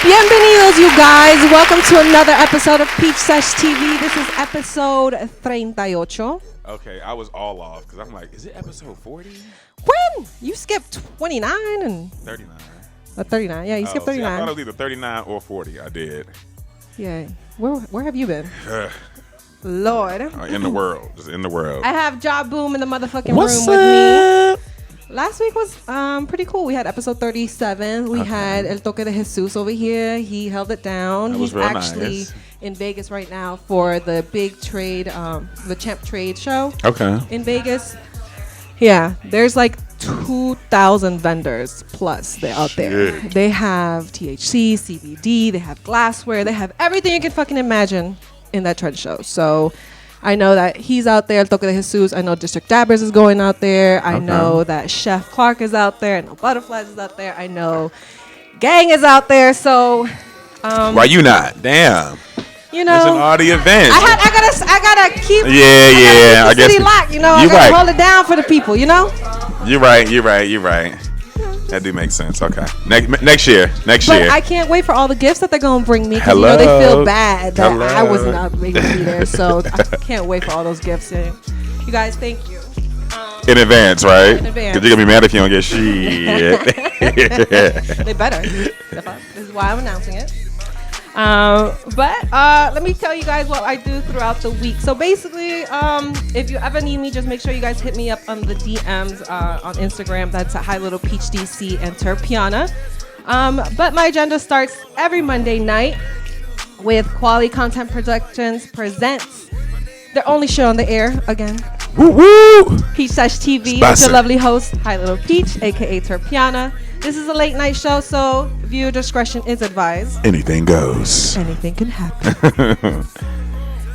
Bienvenidos, you guys. Welcome to another episode of Sesh TV. This is episode 38. Okay, I was all off because I'm like, is it episode 40? When? You skipped 29 and 39. 39. Yeah, you skipped 39. See, I thought it was either 39 or 40. I did. Yeah. Where have you been? Lord. In the world. Just in the world. I have Job Boom in the motherfucking What's room up? with me. Last week was pretty cool. We had episode 37. We had El Toque de Jesus over here. He held it down. That was He's real actually nice. in Vegas right now for the big trade, the Champ Trade show. Okay. In Vegas. Yeah, there's like 2,000 vendors plus they're out there. They have THC, CBD, they have glassware, they have everything you can fucking imagine in that trend show. So I know that he's out there, El Toque de Jesus. I know District Dabbers is going out there. I know that Chef Clark is out there. I know Butterflies is out there. I know Gang is out there. So why you not? Damn. you know, Missing all the events. I gotta keep I the guess city locked, you know. I you gotta right. hold it down for the people, you know. You're right. That do make sense. Okay. Next year. But I can't wait for all the gifts that they're gonna bring me. Because you know they feel bad that I was not able to be there. So I can't wait for all those gifts. And you guys, thank you. In advance, right? In advance. Because you're going to be mad if you don't get shit. They better. This is why I'm announcing it. But let me tell you guys what I do throughout the week. So basically, if you ever need me, just make sure you guys hit me up on the DMs on Instagram. That's at Hi Little Peach DC and Terpiana. But my agenda starts every Monday night with Quality Content Productions presents their only show on the air again. Woo woo! Peach Sesh TV with your lovely host, Hi Little Peach, aka Terpiana. This is a late night show, so viewer discretion is advised. Anything goes. Anything can happen.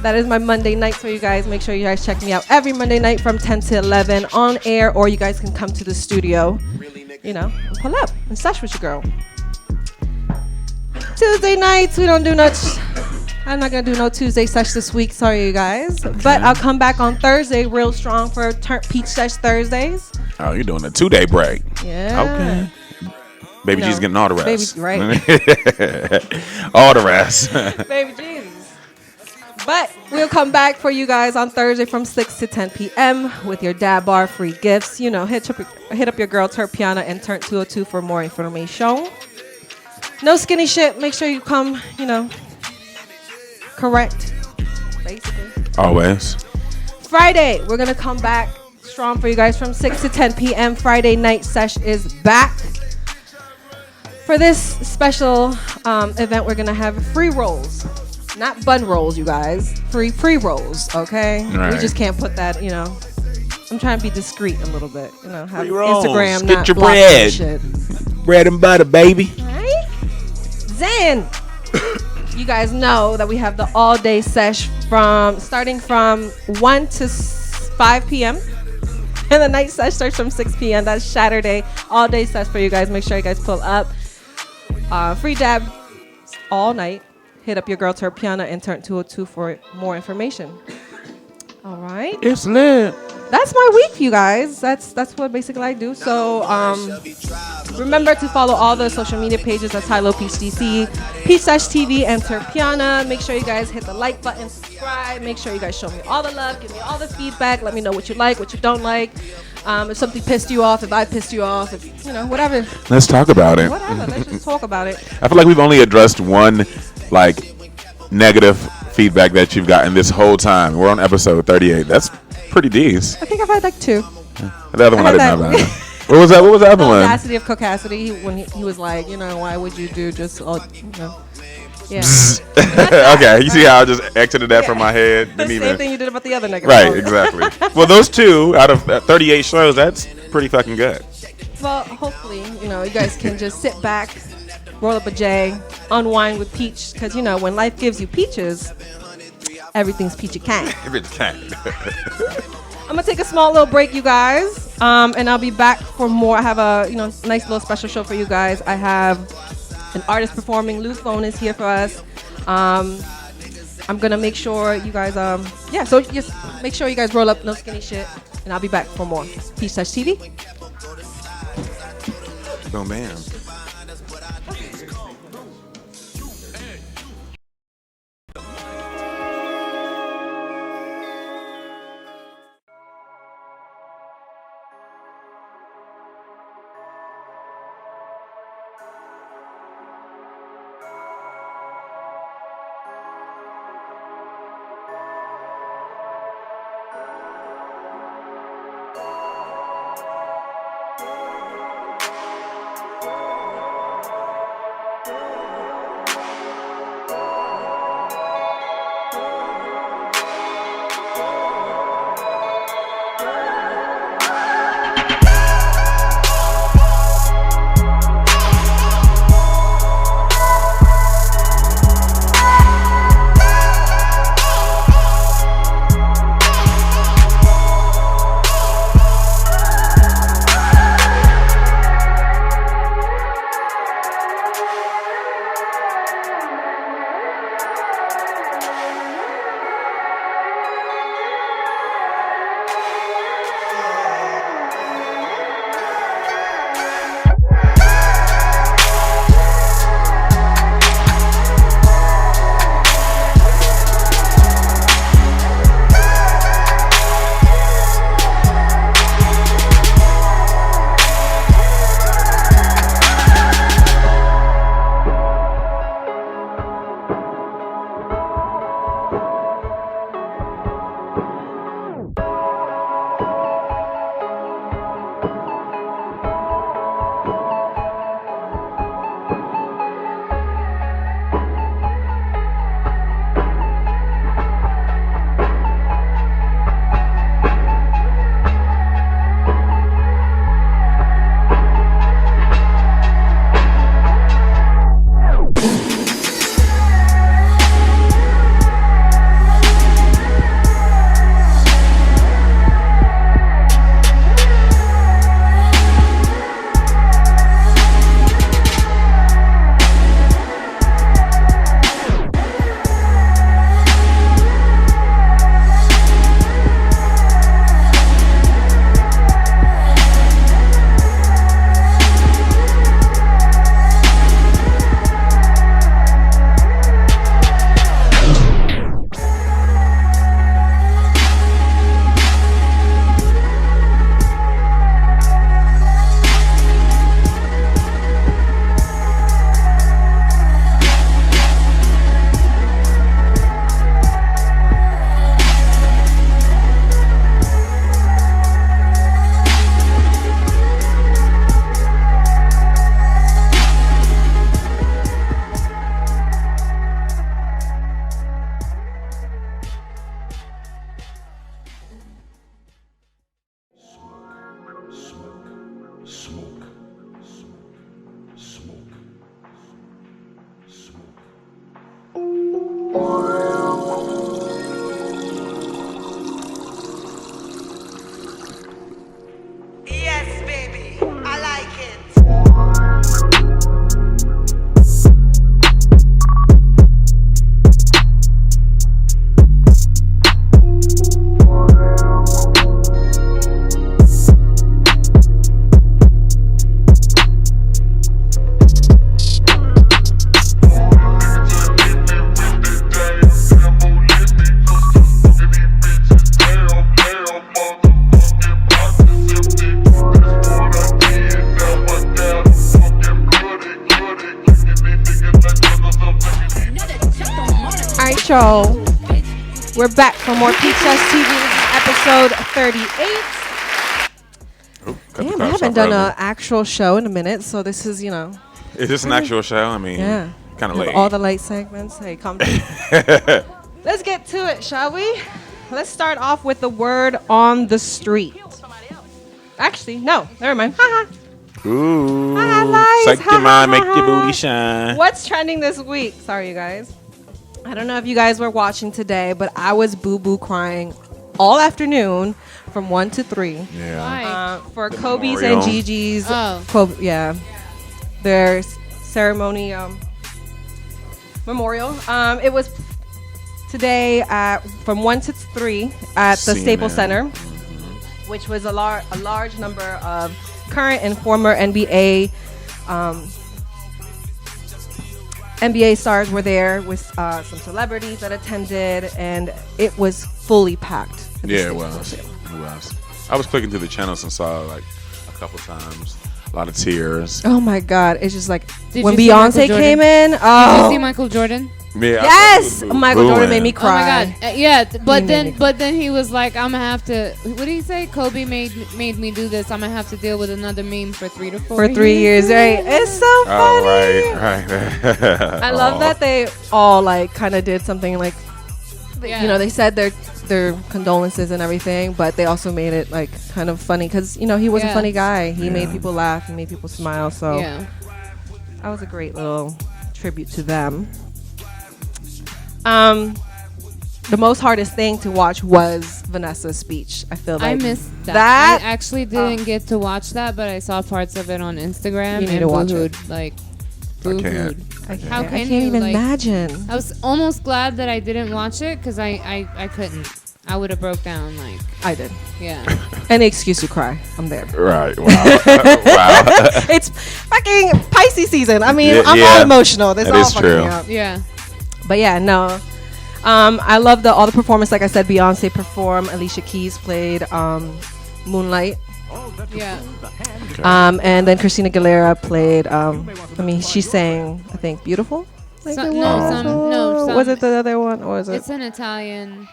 That is my Monday nights for you guys. Make sure you guys check me out every Monday night from 10 to 11 on air, or you guys can come to the studio, you know, and pull up and sesh with your girl. Tuesday nights, we don't do much. I'm not going to do no Tuesday sesh this week. Sorry, you guys. Okay. But I'll come back on Thursday real strong for Peach Sesh Thursdays. Oh, you're doing a 2-day break. Yeah. Okay. Baby G's getting all the rest. Baby, right. All the rest. Baby Jesus. But we'll come back for you guys on Thursday from 6 to 10 p.m. with your dab bar free gifts. You know, hit up your girl Terpiana and Turn 202 for more information. No skinny shit. Make sure you come, you know, correct, basically. Always. Friday, we're going to come back strong for you guys from 6 to 10 p.m. Friday night sesh is back. For this special event, we're going to have free rolls. Not bun rolls, you guys. Free pre-rolls, okay? Right. We just can't put that, you know. I'm trying to be discreet a little bit. You know, have Pre-rolls. Instagram Get not your block bread. shit. Bread and butter, baby. Right? Zen. You guys know that we have the all-day sesh starting from 1 to 5 p.m. And the night sesh starts from 6 p.m. That's Saturday. All-day sesh for you guys. Make sure you guys pull up. Free dab all night. Hit up your girl Terpiana and Turn 202 for more information. All right. It's lit. That's my week, you guys. That's what basically I do. So remember to follow all the social media pages. That's Hi Little Peach DC, Peach Sesh TV, and Terpiana. Make sure you guys hit the like button, subscribe. Make sure you guys show me all the love, give me all the feedback. Let me know what you like, what you don't like. If something pissed you off, if I pissed you off, if, you know, whatever. Let's talk about it. Whatever. Let's just talk about it. I feel like we've only addressed one, like, negative feedback that you've gotten this whole time. We're on episode 38. That's pretty decent. I think I've had like 2. The other one I didn't know about. What was that? What was the other one? Audacity of Caucasity. When he was like, you know, why would you do just, you know. Yeah. Okay, you see how I just exited that from my head? Same thing you did about the other nigga. Right, exactly. Well, those 2 out of 38 shows, that's pretty fucking good. Well, hopefully, you know, you guys can just sit back, roll up a J, unwind with Peach, because, you know, when life gives you peaches, everything's peachy kang. Everything can. I'm gonna take a small little break, you guys, and I'll be back for more. I have a nice little special show for you guys. I have an artist performing. Lou Phone is here for us. I'm gonna make sure you guys so just make sure you guys roll up, no skinny shit, and I'll be back for more. Peach Sesh TV. Boom bam. y'all. We're back for more Sesh TV. Episode 38. Damn, I haven't done an actual show in a minute, so this is, Is this an actual show? I mean, yeah, kind of late. All the late segments. Hey, come down. Let's get to it, shall we? Let's start off with the word on the street. Actually, no, never mind. Haha. Ooh. Lies. Psych your mind, make your booty shine. What's trending this week? Sorry, you guys. I don't know if you guys were watching today, but I was boo-boo crying all afternoon from 1 to 3. Yeah. For The Kobe's memorial. and Gigi's. Oh. Their ceremony memorial. It was today from 1 to 3 at the Staples Center, which was a large number of current and former NBA stars were there with some celebrities that attended, and it was fully packed. Yeah, it was. I was clicking through the channels and saw like a couple times a lot of tears. Oh my God! It's just like Did when you see Beyonce Michael came in. Did Oh, you see Michael Jordan? Yeah, yes, Michael Jordan made me Oh cry. my God! Yeah, but made me then he was like, "I'm gonna have to." What did he say? Kobe made me do this. I'm gonna have to deal with another meme for 3 to 4 For 3 years, right? It's so funny. Oh, right. I love that they all like kind of did something like, they said their condolences and everything, but they also made it like kind of funny because he was a funny guy. He made people laugh, he made people smile. So that was a great little tribute to them. The most hardest thing to watch was Vanessa's speech. I feel like I missed that. I actually didn't get to watch that, but I saw parts of it on Instagram. You need to watch it. Like, I can't. How can I can't you, even like, imagine. I was almost glad that I didn't watch it because I couldn't. I would have broke down like. I did. Yeah. Any excuse to cry, I'm there. Right. Wow. Wow. It's fucking Pisces season. I mean, Yeah, I'm all emotional. This that all is fucking true. me up. Yeah. But yeah, no. I love all the performance. Like I said, Beyonce performed. Alicia Keys played Moonlight. Yeah. And then Christina Aguilera played. She sang, I think, Beautiful. Like Some- it no, was. some- Was it the other one, or was it? It's an Italian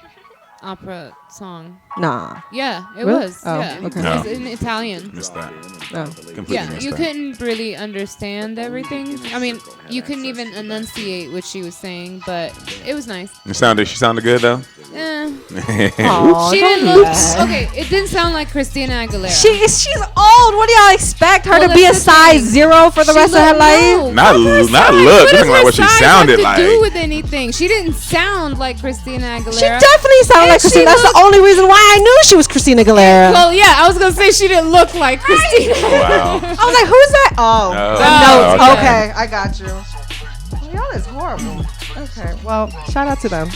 opera song. Nah. Yeah, it Really? was. Oh, yeah. okay. No. It's in Italian. Missed that. No. Completely Yeah, missed you that. couldn't really understand everything. I mean, you couldn't even enunciate what she was saying, but it was nice. She sounded good though. Eh. Aw, She don't didn't do look that. okay. It didn't sound like Christina Aguilera. She's old. What do y'all expect her Well, to be a that's the size thing. 0 for the She rest of her looked- life? no. Not look. What Just does like her what she size sounded have to like. do with anything? She didn't sound like Christina Aguilera. She definitely sounded And like Christina. she That's the looked- only reason why I knew she was Christina Aguilera. Well, yeah, I was gonna say she didn't look like Christina. Wow. I was like, who's that? Oh, Oh, the notes. okay. Okay, I got you. Well, y'all is horrible. Okay, well, shout out to them.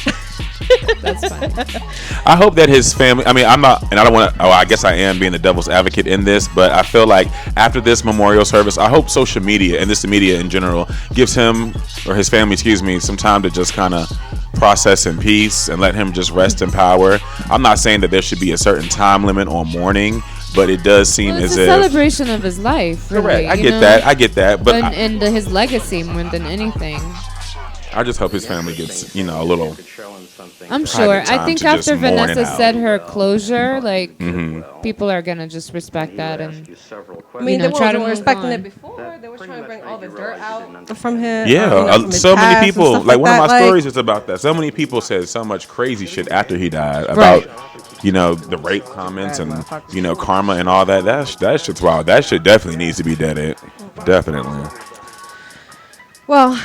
That's fine. I hope that his family. I mean, I'm not, and I don't want to. Oh, I guess I am being the devil's advocate in this, but I feel like after this memorial service, I hope social media and the media in general gives him or his family, some time to just kind of process in peace and let him just rest in power. I'm not saying that there should be a certain time limit on mourning, but it does seem Well, it's as a if. celebration of his life. Really, Correct. I you get know? that. I get that, but and his legacy more than anything. I just hope his family gets, a little. I'm sure. time I think to just after mourn it Vanessa out. said her closure, like people are gonna just respect that and I mean, know, they try to weren't move respecting on. it before. They were trying to bring all the dirt out from him. Yeah, from his so many past and people. stuff Like one of my that, stories is about that. So many people said so much crazy shit after he died about, the rape comments and karma and all that. That shit's wild. That shit definitely needs to be deaded. Definitely. Well,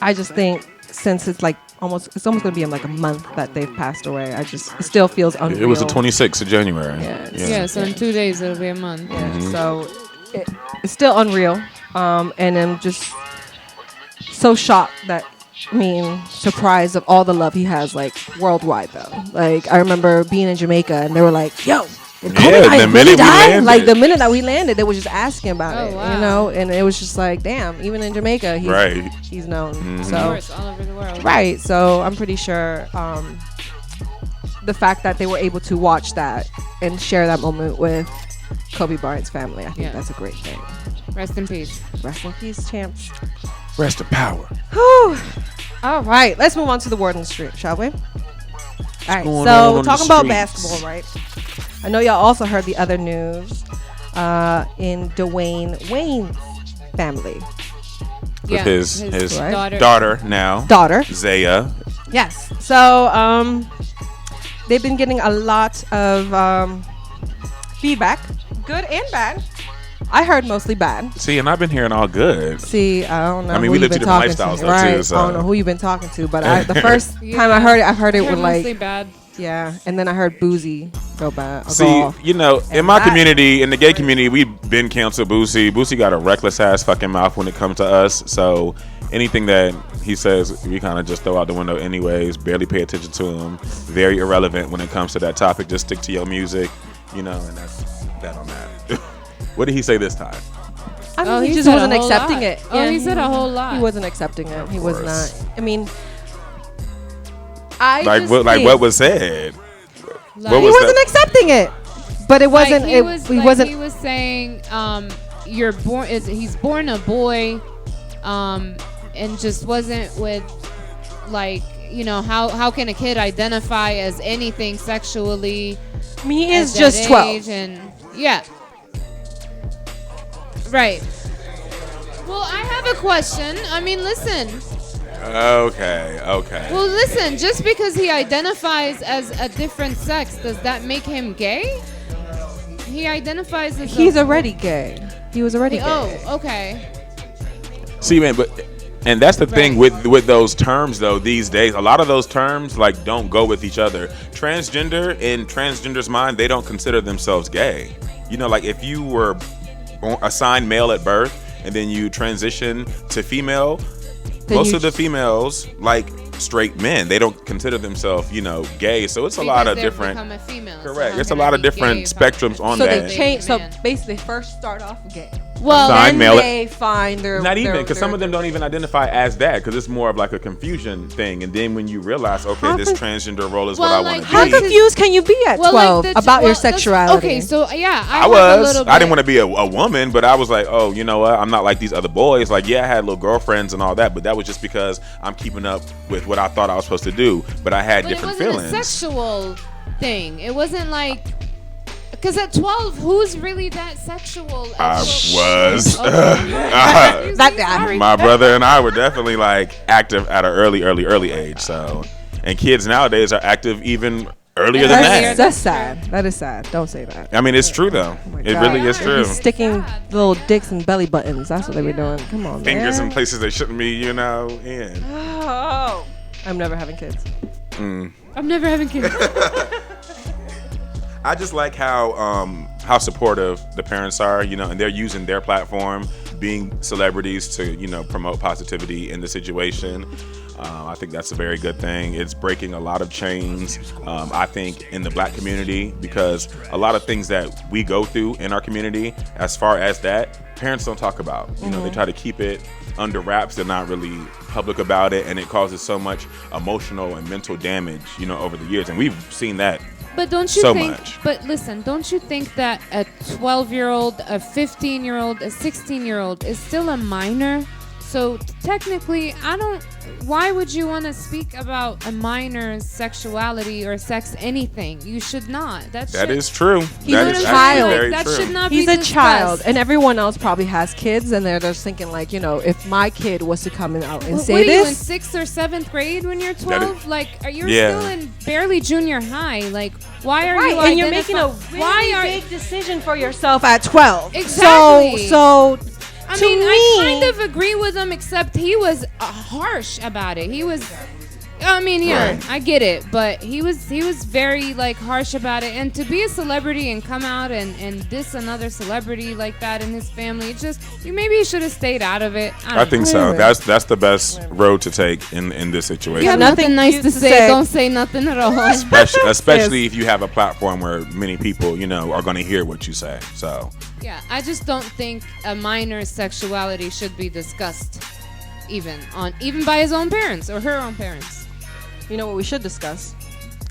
I just think since it's almost gonna be in like a month that they've passed away. It still feels unreal. It was the 26th of January. Yeah, so in 2 days it'll be a month. Yeah, so it's still unreal. And I'm just so shocked surprised of all the love he has worldwide though. Like I remember being in Jamaica and they were like, "Yo, did Kobe the minute we landed. Like the minute that we landed, they were just asking about Oh, it, wow. and it was just like, damn, even in Jamaica, he's known. Of So course, all over the world. right, so I'm pretty sure the fact that they were able to watch that and share that moment with Kobe Bryant's family, I think that's a great thing. Rest in peace. Rest in peace, champs. Rest in power. Whew. All right, let's move on to the word on the street, shall we? All right, going so on talking the about streets? basketball, right? I know y'all also heard the other news in Dwayne Wayne's family. Yeah, His daughter. daughter now. Daughter. Zaya. Yes. So they've been getting a lot of feedback, good and bad. I heard mostly bad. See, and I've been hearing all good. See, I don't know. I mean, who we you've live been two different talking lifestyles to. though, Right. too, so. I don't know who you've been talking to, but the first Yeah. time I heard it They're was mostly like, bad. yeah, and then I heard Boozy go bad. See, go off. you know, in And my that- community, in the gay community, we've been canceled Boosie. Boosie got a reckless ass fucking mouth when it comes to us. So anything that he says, we kind of just throw out the window anyways. Barely pay attention to him. Very irrelevant when it comes to that topic. Just stick to your music, you know, and that's that on that. What did he say this time? I mean, Oh, he he just said a wasn't whole accepting lot. it. Oh, he said a whole lot. He wasn't accepting it. He was course. not. I mean, I Like just what? Like think what was said? Like, What he was wasn't that? accepting it, but it wasn't. Like, He wasn't. He was saying, "You're born." He's born a boy, and just wasn't with, like, you know, how can a kid identify as anything sexually? I mean, he at is that just 12. age? And yeah, right. Well, I have a question. I mean, listen. Okay. Well, listen. Just because he identifies as a different sex, does that make him gay? He identifies as. He's already gay. He was already gay. Oh, okay. See, man, and that's the thing Right. with those terms though. These days, a lot of those terms like don't go with each other. Transgender, in transgender's mind, they don't consider themselves gay. You know, like if you were assigned male at birth and then you transition to female, most of the females like straight men. They don't consider themselves, you know, gay. So it's a lot of different. Become a female, Correct. So It's a lot of different spectrums on So that. they change. So Man. basically, they first start off gay. Well, Sign Then male- they find their. Not even, their- because some of them don't even identify as that, because it's more of like a confusion thing. And then when you realize, okay, this transgender role is what I Well, want like, to How be. confused can you be at 12 about your that's- sexuality? Okay, so yeah, I have a was. little bit. I didn't want to be a woman, but I was like, oh, you know what? I'm not like these other boys. Like, yeah, I had little girlfriends and all that, but that was just because I'm keeping up with what I thought I was supposed to do. But I had But different it wasn't feelings. a sexual thing. It wasn't like. Because at 12, who's really that sexual? I was. Okay. That guy. Sorry. My brother and I were definitely like active at an early age. So, and kids nowadays are active even earlier than Earlier. that. That's sad. That is sad. Don't say that. I mean, it's true though. my It God. really is true. He's sticking little dicks in belly buttons. That's what they were doing. Come on, Fingers man. in places they shouldn't be, you know. In. Oh, I'm never having kids. I'm never having kids. I just like how supportive the parents are, you know, and they're using their platform, being celebrities, to, you know, promote positivity in the situation. I think that's a very good thing. It's breaking a lot of chains, I think, in the black community, because a lot of things that we go through in our community, as far as that, parents don't talk about. You know, they try to keep it under wraps. They're not really public about it, and it causes so much emotional and mental damage, you know, over the years. And we've seen that. But don't you So think? much. But listen, don't you think that a 12-year-old, a 15-year-old, a 16-year-old is still a minor? So technically, why would you want to speak about a minor's sexuality or sex anything? You should not. That is true. He's That a is child. actually very That true. should not He's be a child, discussed. and everyone else probably has kids, and they're just thinking like, you know, if my kid was to come out and What say are you in this, 6th or 7th grade when you're 12? Like, are you Yeah. still in barely junior high? Like, why are right, you? and you're making a identify- really big decision for yourself at 12. Exactly. So I to mean, me, I kind of agree with him, except he was harsh about it. He was. I mean, yeah, Right. I get it, but he was very like harsh about it. And to be a celebrity and come out and diss another celebrity like that in his family, it just maybe he should have stayed out of it. I think Wait a so. minute. That's the best road to take in this situation. You have nothing nothing nice cute to to say. say. Don't say nothing at all. Especially if you have a platform where many people, you know, are going to hear what you say. So Yeah, I just don't think a minor's sexuality should be discussed, even by his own parents or her own parents. you know what we should discuss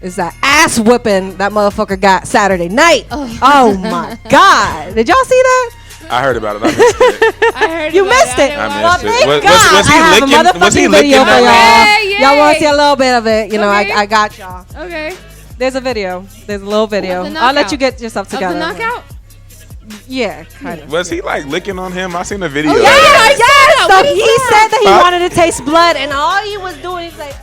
is that ass whipping that motherfucker got Saturday night. Oh my God! Did y'all see that? I heard about it. I missed it. I heard You about missed it. I Well, missed it. thank Was- God. was he I have licking- a motherfucking was he video licking for her? y'all. Yay, Y'all want to yay. see a little bit of it? You know, Okay. I got y'all. Okay. There's a video. There's a little video. Of the I'll let knockout. you get yourself Of the together. knockout? Yeah, kind of. Was he like licking on him? I seen the video. Yeah, of that. yes. So What he is that? said that he Huh? wanted to taste blood, and all he was doing, he's like,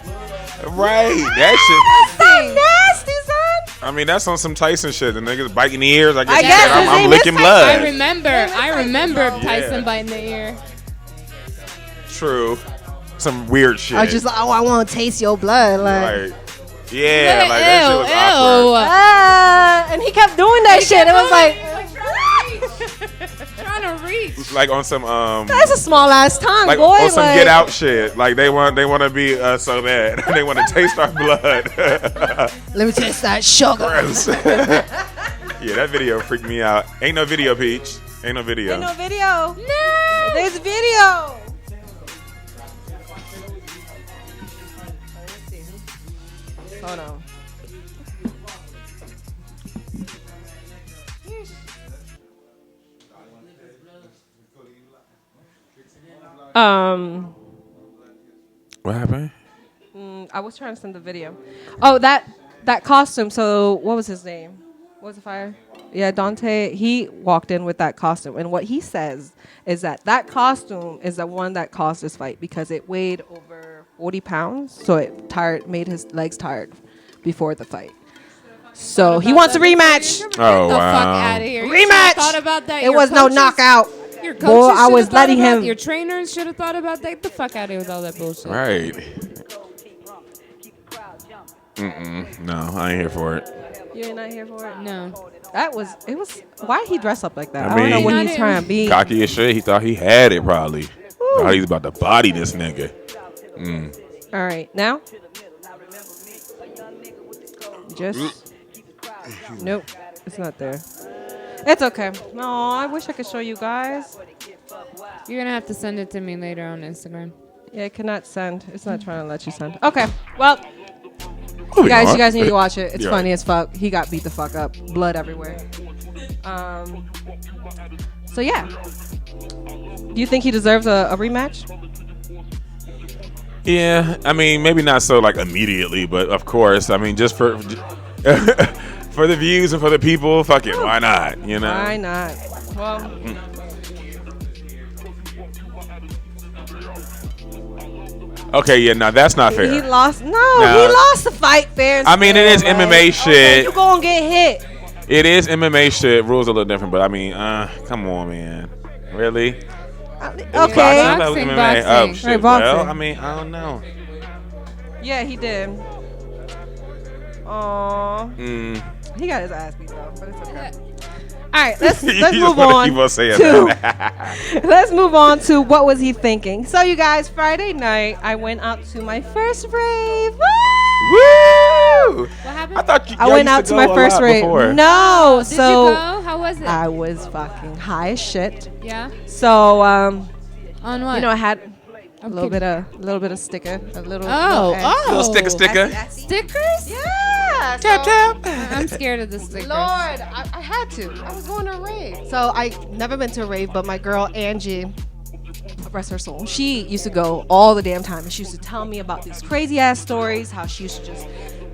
Right. That shit. so nasty, son. I mean, that's on some Tyson shit. The niggas biting the ears. I guess, I guess his I'm name licking is blood. I remember Tyson Yeah. biting the ear. True. Some weird shit. I was just like, oh, I want to taste your blood, like. Right. Yeah, like that shit was awkward. And he kept doing that shit. It was like, Trying to reach. Like on some that's a small ass tongue, like boy. on some like, get out shit. Like they want to be so bad. They want to taste our blood. Let me taste that sugar. Gross. Yeah, that video freaked me out. Ain't no video, Peach. Ain't no video. Ain't no video. No. There's video. Hold on. What happened? I was trying to send the video. Oh, that costume. So what was his name? What was the fire? Yeah, Dante. He walked in with that costume, and what he says is that costume is the one that caused this fight because it weighed over 40 pounds, so it made his legs tired before the fight. So he wants a rematch. Oh, Get the wow. fuck out of here. You Rematch. should've thought about that. It Your was no coaches- knockout. Your coaches Boy, I should've was thought letting about- him. Your trainers should have thought about that. Get the fuck out of here with all that bullshit. Right. No, I ain't here for it. You're not here for it. No. It was. Why he dressed up like that? I I don't know mean- what I he's didn't- trying to be. Cocky as shit. He thought he had it probably. Thought he was about to body this nigga. All right, now. Just. Nope, it's not there. It's okay. No, I wish I could show you guys. You're gonna have to send it to me later on Instagram. Yeah, it cannot send. It's not trying to let you send. Okay, well, Moving guys, on. you guys need to watch it. It's Yeah. funny as fuck. He got beat the fuck up, blood everywhere. So yeah, do you think he deserves a rematch? Yeah, I mean, maybe not so like immediately, but of course, I mean, just for for the views and for the people, fuck it, why not? You know? Why not? Well, Okay, yeah, no, that's not fair. he lost. No, No. he lost the fight fair. and I mean, it is square, MMA right? shit. Okay, you gonna get hit. It is MMA shit. Rules a little different, but I mean, come on, man. Really? Okay. Boxing, MMA. boxing. Oh shit. Right, boxing. Well, I mean, I don't know. Yeah, he did. Aww. He got his ass beat though, but it's okay. All right, let's You move just wanna on keep on saying to that. let's move on to what was he thinking. So you guys, Friday night I went out to my first rave. Woo! Woo! What happened? I thought you. I y'all went used out to go my a first lot rave. before. No, Did so you go? How was it? I was fucking high as shit. Yeah. So On what? you know, I had a Okay. little bit of sticker, a little. Oh, little oh. Little sticker. Stickers? Yeah. Tap tap. I'm scared of the stickers. Lord, I had to. I was going to a rave. So I never been to a rave, but my girl Angie, rest her soul, she used to go all the damn time, and she used to tell me about these crazy ass stories. How she used to just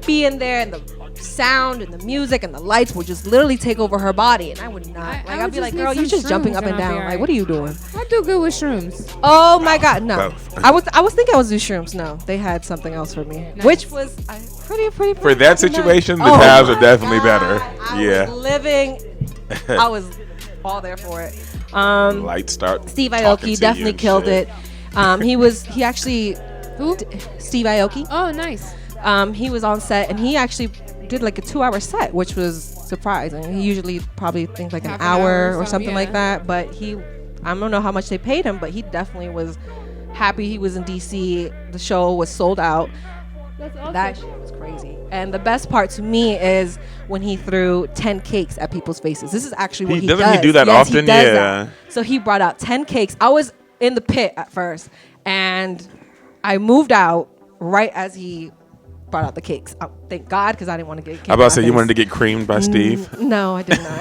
be in there, and the sound and the music and the lights would just literally take over her body, and I would not. I I'd would be like, just girl, need you some just jumping shrooms up and and I'll be down. Like, alright. what are you doing? I do good with shrooms. Oh my God, no. Both. I was thinking I was do shrooms. No, they had something else for me, which was pretty For that fucking situation, nice. the tabs my are definitely God. better. I Yeah. was living. I was all there for it. Lights start. Steve talking Aoki to you definitely and killed shit. it. He actually Who? Steve Aoki. Oh, nice. He was on set and he actually did like a 2-hour set, which was surprising. He usually probably thinks like Half an an hour hour or or something something, like yeah. that. But I don't know how much they paid him, but he definitely was happy he was in DC. The show was sold out. That's awesome. That shit was crazy. And the best part to me is when he threw 10 cakes at people's faces. This is actually what he does. Doesn't he do that Yes, often? He does Yeah. that. So he brought out 10 cakes. I was in the pit at first, and I moved out right as he brought out the cakes. Oh, thank God, because I didn't want to get cake. I about to say you wanted to get creamed by Steve. No, I did not.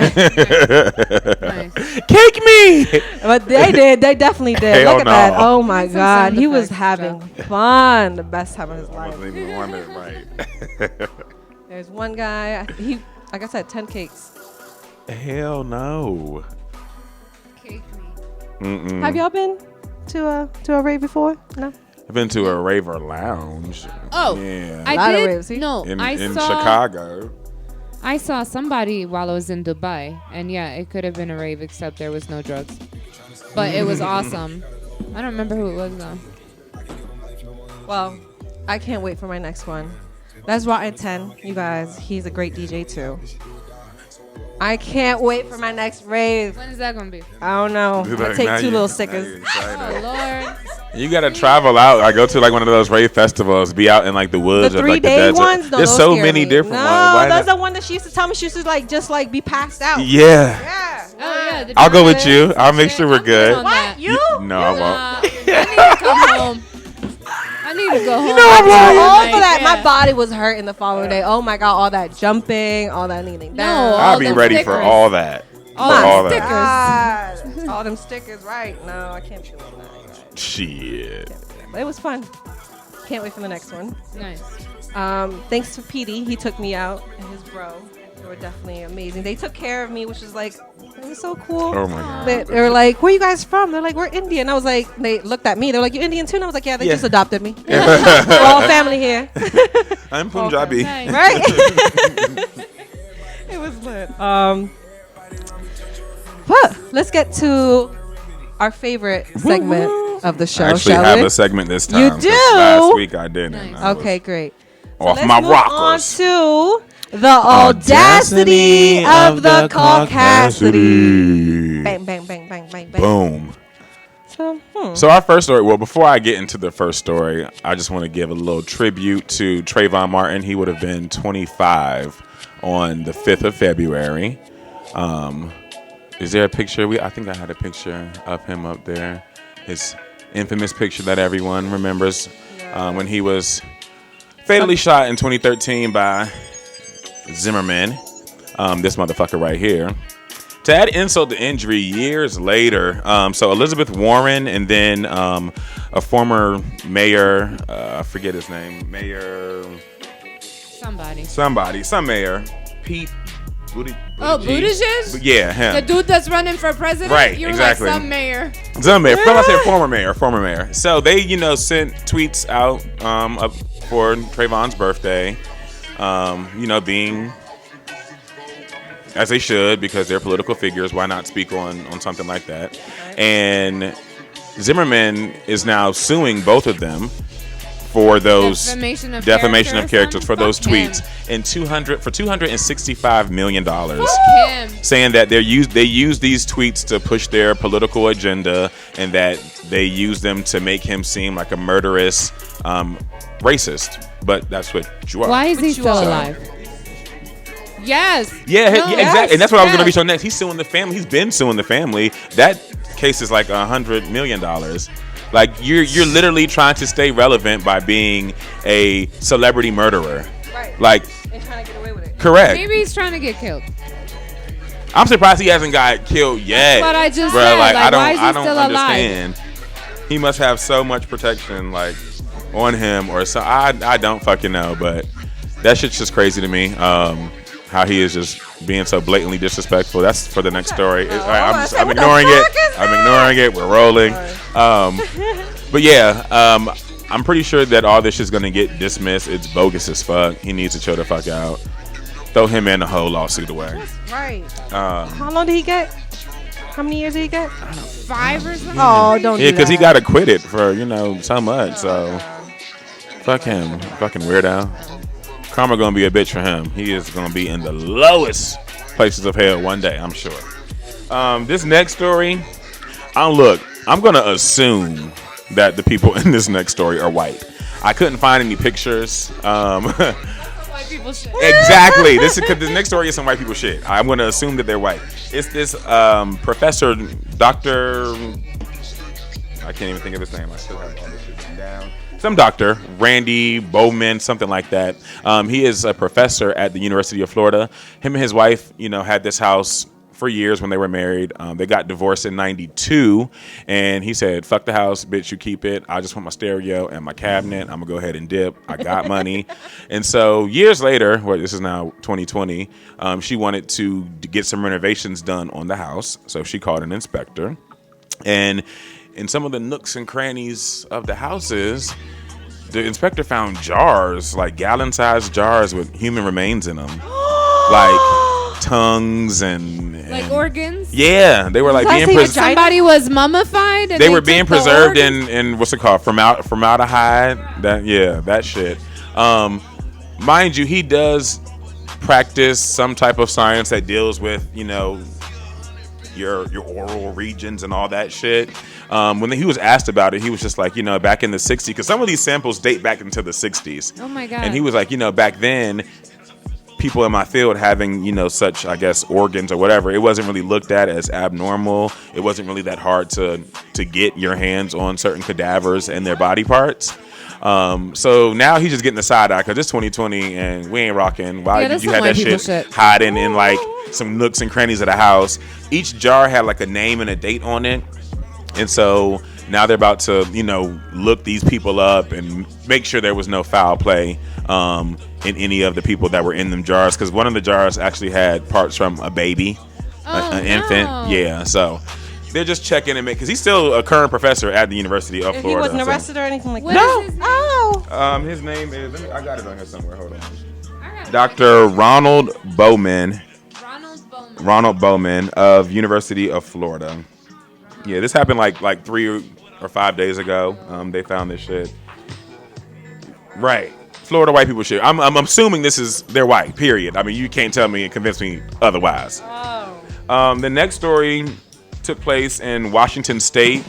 Nice. Cake me. But they did. They definitely did. Hell Look at no. that. Oh my Need some God. sound He was effects, having Joe. fun. The best time of his I life. wasn't even wondering, right? There's one guy. He, like I said, 10 cakes. Hell no. Cake me. Mm-mm. Have y'all been to a rave before? No. I've been to a raver lounge. Oh, yeah. I lot of did. raves, see? No, in I in saw. Chicago. I saw somebody while I was in Dubai, and yeah, it could have been a rave, except there was no drugs. But it was awesome. I don't remember who it was though. Well, I can't wait for my next one. That's Rotten 10, you guys. He's a great DJ too. I can't wait for my next rave. When is that gonna be? I don't know. Dude, I'll like, take now 2 you- little now stickers. you're excited. Oh Lord. You gotta travel out. I go to like one of those rave festivals, be out in like the woods The or like the 3-day desert. ones? No, There's those so scare many me. different no, ones. Why that's not? the one that she used to tell me. She used to just be passed out. Yeah. Yeah. Oh yeah. did I'll you go remember with you. that? I'll make sure we're I'm good good. on What? that. You? No, I won't. I need to come home. I need to go home. know I'm Too lying. old Like, for that. yeah. My body was hurting the following day. Oh my God, all that jumping, all that kneeling No, down. all I'll be them ready for stickers. all that. All For them all stickers. that. God. All them stickers, right? No, I can't be doing that. Shit. But it was fun. Can't wait for the next one. Nice. Thanks to Petey, he took me out and his bro. They were definitely amazing. They took care of me, which is like, it was so cool. Oh my God. They were like, "Where you guys from?" They're like, "We're Indian." I was like, they looked at me. They're like, "You Indian too?" And I was like, "Yeah, they Yeah. just adopted me. We're all family here." I'm Punjabi. Nice. Right? It was lit. But let's get to our favorite segment of the show. I actually shall have we? a segment this time. You 'cause do? Last week I didn't. Nice. I was Okay, great. Off Let's my move rockers. on to the audacity of the caucasity. Bang, bang, bang, bang, bang, bang. Boom. So, So our first story, well, before I get into the first story, I just want to give a little tribute to Trayvon Martin. He would have been 25 on the 5th of February. Is there a picture? I think I had a picture of him up there. His infamous picture that everyone remembers when he was fatally shot in 2013 by Zimmerman. This motherfucker right here. To add insult to injury, years later, so Elizabeth Warren and then a former mayor, I forget his name, some mayor, Pete Buttigieg. Oh, Buttigieg? Yeah, him. The dude that's running for president? Right, You were exactly. like some mayor. Some mayor. I said former mayor. So they, sent tweets out up for Trayvon's birthday, being as they should because they're political figures. Why not speak on something like that? And Zimmerman is now suing both of them for those Defamation of characters for those Fuck him. tweets and $265 million. Him. Saying that they use these tweets to push their political agenda and that they use them to make him seem like a murderous racist. But that's what you are. Why is he you still are. alive? Yes. Yeah, No, exactly. And that's what I was going to yes. reach on next. He's suing the family. He's been suing the family. That case is like $100 million. Like you're literally trying to stay relevant by being a celebrity murderer. right. Like, And trying to get away with it. correct. Maybe he's trying to get killed. I'm surprised he hasn't got killed yet. That's what I just Bruh, said. like, Like, why is he I don't still alive? understand. He must have so much protection, like, on him or so. I don't fucking know, but that shit's just crazy to me. How he is just being so blatantly disrespectful. That's for the next story. I'm ignoring it. I'm ignoring it. We're rolling. But yeah, I'm pretty sure that all this is gonna get dismissed. It's bogus as fuck. He needs to chill the fuck out. Throw him and the whole lawsuit away. Right. How long did he get? How many years did he get? 5 or something? Oh, don't Yeah, do because he that. got acquitted for so much. So fuck him, fucking weirdo. Karma gonna be a bitch for him. He is gonna be in the lowest places of hell one day, I'm sure. This next story, I'm gonna assume that the people in this next story are white. I couldn't find any pictures. White people shit. Exactly. This next story is some white people shit. I'm gonna assume that they're white. It's this Professor Dr. I can't even think of his name. I still have all this shit down. some doctor, Randy Bowman, something like that. He is a professor at the University of Florida. Him and his wife, had this house for years when they were married. They got divorced in 92, and he said, fuck the house, bitch, you keep it. I just want my stereo and my cabinet. I'm going to go ahead and dip. I got money. And so years later, this is now 2020, she wanted to get some renovations done on the house. So she called an inspector. And in some of the nooks and crannies of the houses, the inspector found jars, like gallon-sized jars with human remains in them. Like tongues and like organs. Yeah, they were like being preserved. Somebody was mummified. And they were being preserved in what's it called, formaldehyde. That shit. Mind you, he does practice some type of science that deals with your oral regions and all that shit. When he was asked about it, he was just like, back in the 60s, because some of these samples date back into the 60s. Oh my god! And he was like, back then, people in my field having, such, I guess, organs or whatever, it wasn't really looked at as abnormal. It wasn't really that hard to get your hands on certain cadavers and their body parts. So now he's just getting the side eye because it's 2020 and we ain't rocking. Why did you have that shit hiding in like some nooks and crannies of the house? Each jar had like a name and a date on it. And so now they're about to, look these people up and make sure there was no foul play in any of the people that were in them jars, because one of the jars actually had parts from a baby, an infant. Yeah, so they're just checking and because he's still a current professor at the University of Florida. He wasn't arrested or anything like that? No. His name is, I got it on here somewhere. Hold on. Dr. Ronald Bowman. Ronald Bowman of University of Florida. Yeah, this happened like 3 or 5 days ago. They found this shit. Right. Florida white people shit. I'm assuming they're white, period. I mean, you can't tell me and convince me otherwise. Oh. The next story took place in Washington State,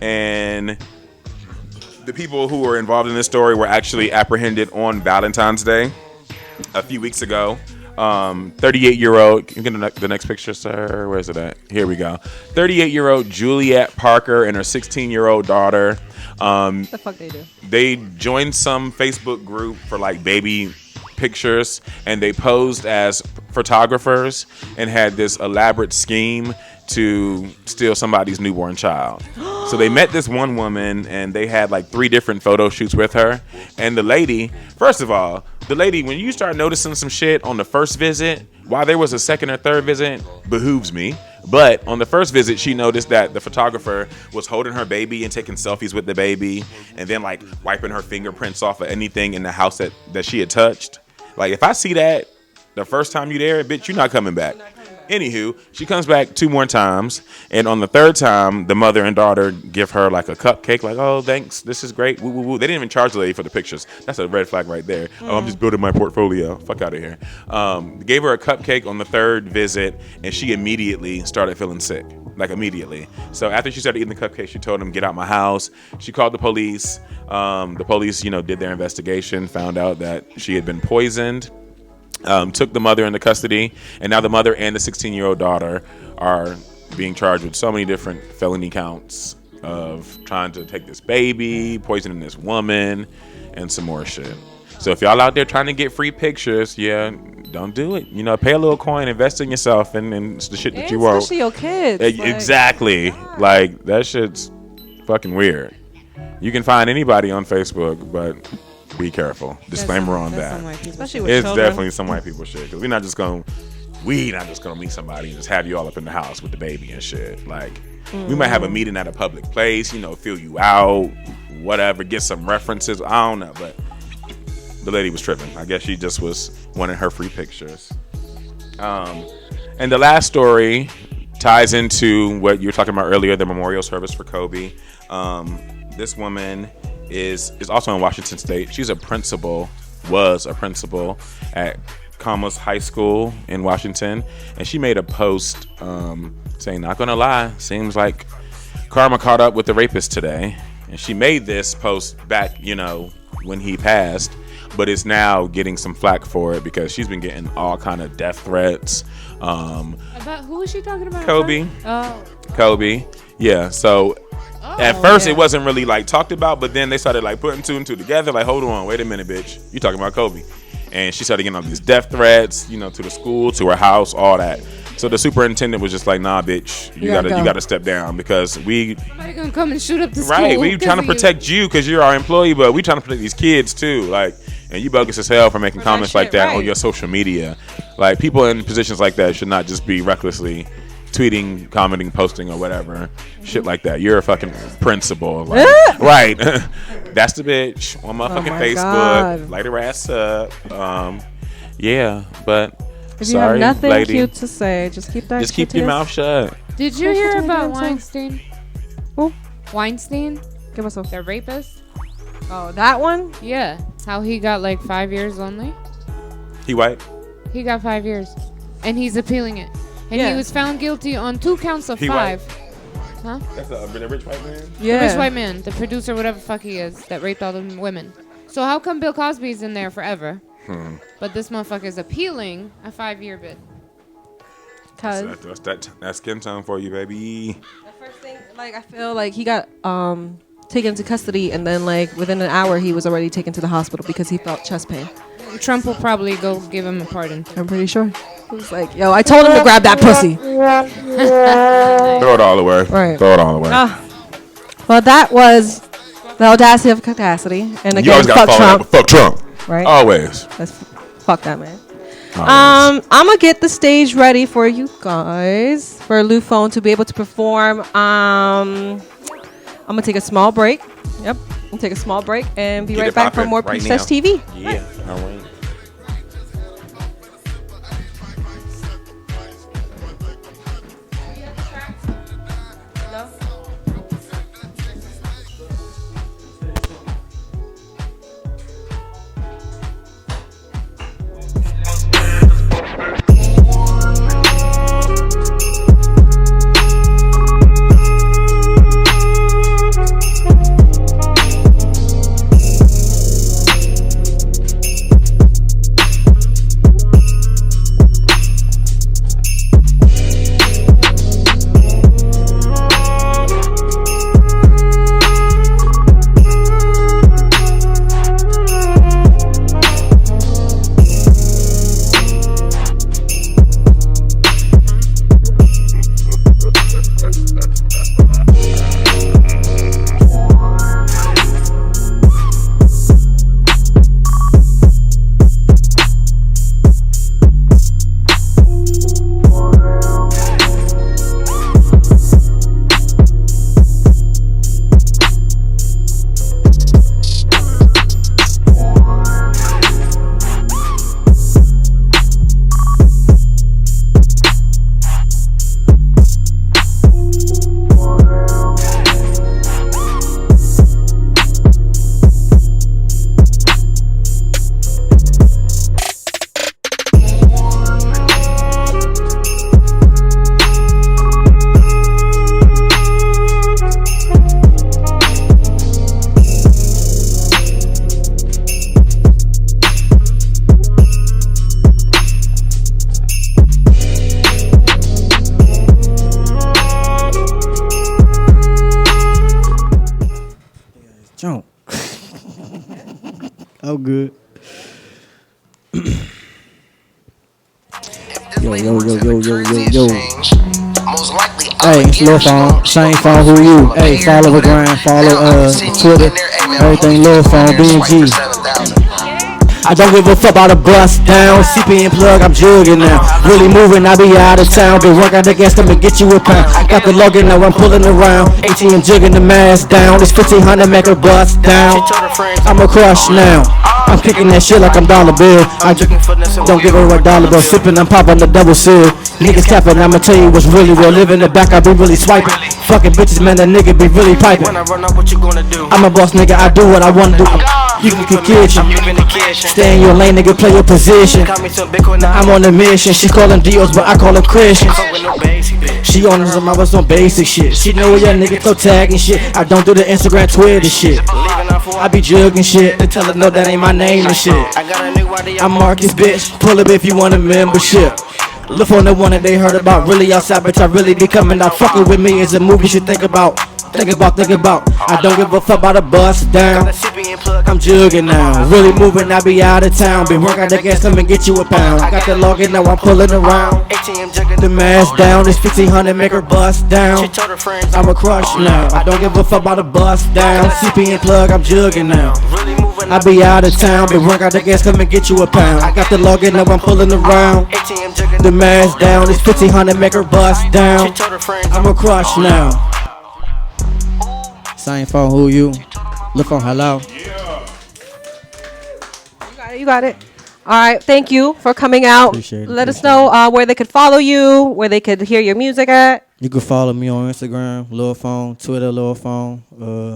and the people who were involved in this story were actually apprehended on Valentine's Day a few weeks ago. 38-year-old, can you get the next picture, sir? Where is it at? Here we go. 38-year-old Juliet Parker and her 16-year-old daughter. What the fuck they do? They joined some Facebook group for like baby pictures, and they posed as photographers and had this elaborate scheme to steal somebody's newborn child. So they met this one woman, and they had like 3 different photo shoots with her. And the lady, first of all, when you start noticing some shit on the first visit, while there was a second or third visit, behooves me. But on the first visit, she noticed that the photographer was holding her baby and taking selfies with the baby, and then like wiping her fingerprints off of anything in the house that she had touched. Like, if I see that the first time you there, bitch, you're not coming back. Anywho, she comes back 2 more times, and on the 3rd time, the mother and daughter give her like a cupcake, like, oh, thanks, this is great, woo, woo, woo. They didn't even charge the lady for the pictures. That's a red flag right there. Oh, I'm just building my portfolio. Fuck out of here. Gave her a cupcake on the 3rd visit, and she immediately started feeling sick, like immediately. So after she started eating the cupcake, she told them, get out my house. She called the police. The police, did their investigation, found out that she had been poisoned. Took the mother into custody, and now the mother and the 16-year-old daughter are being charged with so many different felony counts of trying to take this baby, poisoning this woman, and some more shit. So if y'all out there trying to get free pictures, don't do it. Pay a little coin, invest in yourself, and it's the shit that you want. Especially your kids. Exactly. Like, that shit's fucking weird. You can find anybody on Facebook, but be careful. Disclaimer on that. Especially with it's children. Definitely some white people shit. Because we're not just gonna meet somebody and just have you all up in the house with the baby and shit. Like, we might have a meeting at a public place, fill you out, whatever, get some references. I don't know, but the lady was tripping. I guess she just was wanting her free pictures. And the last story ties into what you were talking about earlier, the memorial service for Kobe. This woman is also in Washington State. She's was a principal at Commerce High School in Washington, and she made a post saying, not gonna lie, seems like karma caught up with the rapist today. And she made this post back, when he passed, but is now getting some flack for it because she's been getting all kind of death threats. About who is she talking about? Kobe. Oh. Kobe. Yeah, so At first, it wasn't really like talked about, but then they started like putting two and two together. Like, hold on, wait a minute, bitch, you talking about Kobe? And she started getting all these death threats, you know, to the school, to her house, all that. So the superintendent was just like, nah, bitch, you gotta step down because somebody gonna come and shoot up the school. Right, we trying to protect you because you're our employee, but we trying to protect these kids too. Like, and you bogus as hell for making comments like that on your social media. Like, people in positions like that should not just be recklessly tweeting, commenting, posting, or whatever, shit like that. You're a fucking principal, like, right? That's the bitch on motherfucking Facebook. God. Light her ass up. Yeah, but if sorry, you have nothing lady, cute to say, just keep your mouth shut. Did you hear about Weinstein? Who? Weinstein? Give us a the rapist. Oh, that one? Yeah, how he got like 5 years only. He white? He got 5 years, and he's appealing it. And he was found guilty on 2 counts of 5. White? Huh? That's the rich white man? Yeah. The rich white man, the producer, whatever the fuck he is, that raped all the women. So how come Bill Cosby's in there forever? But this motherfucker's appealing a 5-year bid. That's that skin tone for you, baby. The first thing, like, I feel like he got taken into custody, and then, like, within an hour, he was already taken to the hospital because he felt chest pain. Trump will probably go give him a pardon. I'm pretty sure. He was like, yo, I told him to grab that pussy. Throw it all away. Right. Throw it all away. Well, that was the audacity of Cassidy. And again, you always fuck Trump. Fuck Trump. Right? Always. Fuck that man. I'm gonna get the stage ready for you guys for Lou Phone to be able to perform. I'm gonna take a small break. Yep, I'm gonna take a small break and be right back for more Sesh TV. Yeah, all right. Oh, good. Yo. Hey, it's Lil Phone, same phone, who you? Hey, follow the grind, follow Twitter, everything Lil Phone, BNG. I don't give a fuck about a bust down. CPN plug, I'm jugging now. Really moving, I be out of town. Been working against them and get you a pound. Got the login, now I'm pulling around. ATM jigging the mask down. It's 1500, make a bust down. I'm a crush now. I'm kicking that shit like I'm dollar bill. I don't give her a dollar bill. Sipping, I'm popping the double seal. Niggas capping, I'ma tell you what's really real. Live in the back, I be really swiping. Fucking bitches, man, that nigga be really piping. I'm a boss nigga, I do what I wanna do. You can kick kitchen. Stay in your lane, nigga, play your position. I'm on a mission. She callin' Dios, but I call her Christian. She on some, I was on basic shit. She know where your nigga throw tag and shit. I don't do the Instagram, Twitter shit. I be jugging shit. They tell her no, that ain't my name and shit. I'm Marcus, bitch. Pull up if you want a membership. Look on the one that they heard about. Really outside, bitch, I really be coming out. Fucking with me is a movie you should think about. Think about. I don't give a fuck about a bust down. I'm jugging now. Really moving, I be out of town. Been working the gas, come and get you a pound. I got the login, now I'm pulling around. The mask down, it's 1500, make her bust down. I'm a crush now. I don't give a fuck about a bust down. CP and plug, I'm jugging now. I be out of town, been working the gas, come and get you a pound. I got the login, now I'm pulling around. The mask down, it's 1500, make her bust down. I'm a crush now. Same phone, who you? Look on hello. You got it. All right, thank you for coming out. Let us know where they could follow you, where they could hear your music at. You can follow me on Instagram, Lil Phone, Twitter, Lil Phone,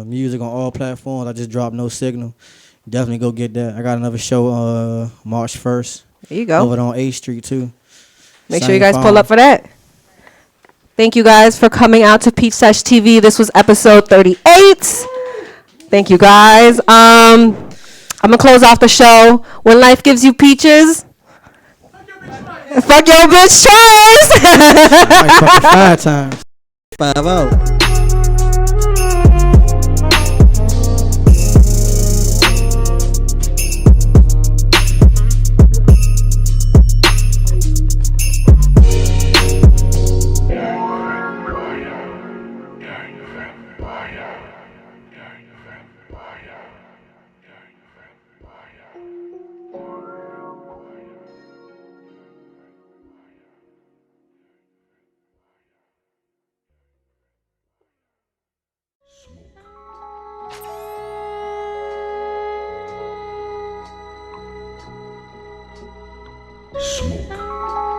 music on all platforms. I just dropped No Signal. Definitely go get that. I got another show March 1st. There you go. Over on 8th Street too. Make sure you guys pull up for that. Thank you guys for coming out to Peach Sesh TV. This was episode 38. Thank you guys. I'm gonna close off the show. When life gives you peaches, fuck your bitch choice. Like 5 times. 5-0. Smoke.